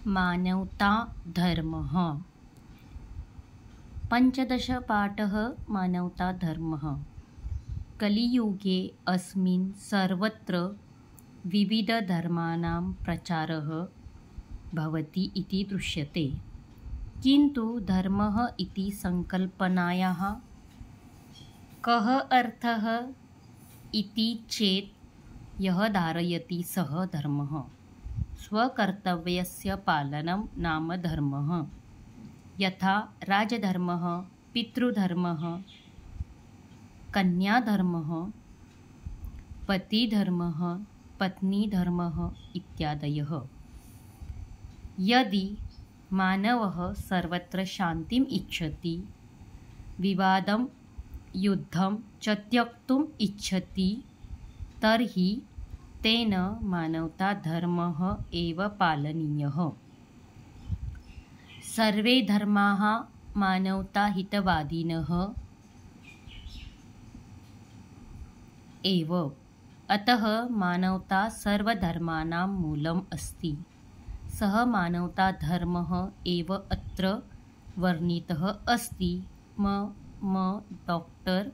मानवता धर्मः। पंचदशपाठः मानवता धर्मः। कलियुगे अस्मिन् सर्वत्र विविधधर्माणां प्रचारः भवति इति दृश्यते। किन्तु धर्मः इति संकल्पनायाः कः अर्थः इति चेत् यः धारयति सः धर्मः। स्वकर्तव्यस्य पालनं नाम धर्मः। यथा राजधर्मः, पितृधर्मः, कन्याधर्मः, पतिधर्मः, पत्नीधर्मः इत्यादयः। यदि मानवः सर्वत्र शान्तिम् इच्छति, विवादं युद्धं च त्यक्तुम् इच्छति, तर्हि तेन मानवता धर्मः एव पालनीयः। सर्वे धर्माः मानवताहितवादिनः एव। अतः मानवता सर्वधर्माणां मूलम् अस्ति। सः मानवता धर्मः एव अत्र वर्णितः अस्ति। डॉक्टर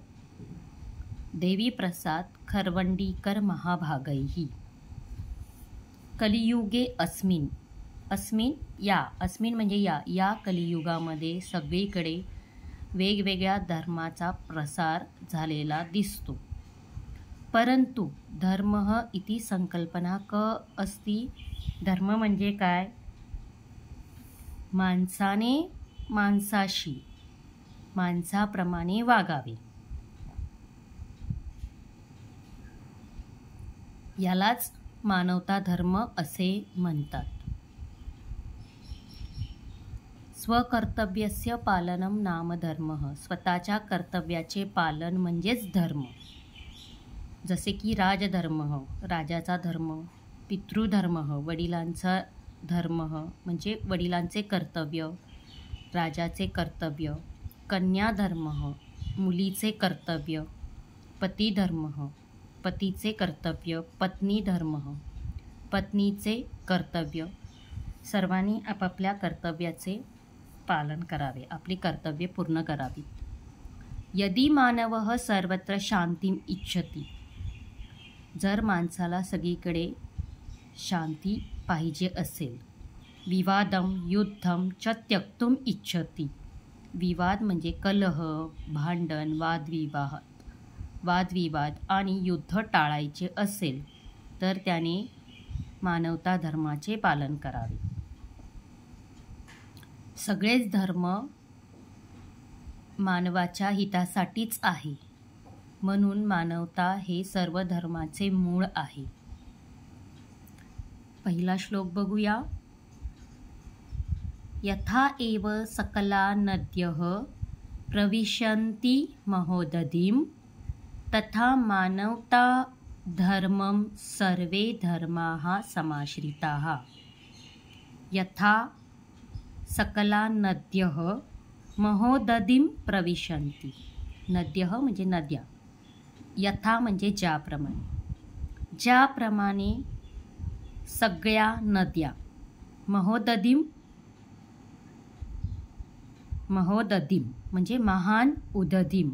देवीप्रसाद खरवंडीकर महाभागैः। कलियुगे अस्मिन् म्हणजे या कलियुगामध्ये सगळीकडे वेगवेगळ्या धर्माचा प्रसार झालेला दिसतो। परंतु धर्म इति संकल्पना क अस्ति। धर्म म्हणजे काय? माणसाने माणसाशी माणसाप्रमाणे वागावे, यालाच मानवता धर्म असे म्हणतात। स्वकर्तव्यस्य पालनं नाम धर्मः। स्वतःच्या कर्तव्याचे पालन म्हणजेच धर्म। जसे की राजधर्म, राजाचा धर्म, पितृधर्म, वडिलांचा धर्म म्हणजे वडिलांचे कर्तव्य, राजाचे कर्तव्य, कन्याधर्म, मुलीचे कर्तव्य, पतिधर्म, पतीचे कर्तव्य, पत्नीधर्म, पत्नीचे कर्तव्य। सर्वांनी आपापल्या कर्तव्याचे पालन करावे, आपली कर्तव्ये पूर्ण करावीत। यदि मानवः सर्वत्र शांतीम इच्छति, जर माणसाला सगळीकडे शांती पाहिजे असेल, विवादं युद्धं च त्यक्तुम इच्छति, विवाद म्हणजे कलह, भांडण, वादविवाद आणि युद्ध टाळायचे असेल तर त्याने मानवता धर्माचे पालन करावे। सगळेच धर्म मानवाच्या हितासाठीच आहे, म्हणून मानवता हे सर्व धर्माचे मूळ आहे। पहिला श्लोक बघूया। यथा एव सकला नद्यः प्रविशन्ति महोदधिं, तथा मानवता धर्मं सर्वे धर्माः समाश्रिताः। यथा सकला नद्यः महोदधिं प्रविशन्ति। नद्यः म्हणजे नद्या, यथा म्हणजे ज्याप्रमाणे सगळ्या नद्या, महोदधिं म्हणजे महान, उदधिं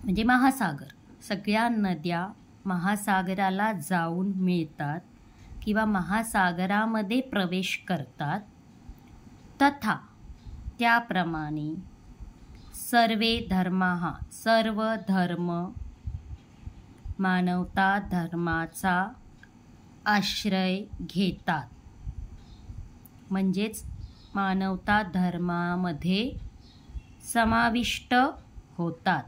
म्हणजे महासागर। सगळ्या नद्या महासागराला जाऊन मिळतात किंवा महासागरामध्ये प्रवेश करतात, तथा त्याप्रमाणे सर्वे धर्माः सर्व धर्म मानवता धर्माचा आश्रय घेतात, म्हणजेच मानवता धर्मामध्ये समाविष्ट होतात।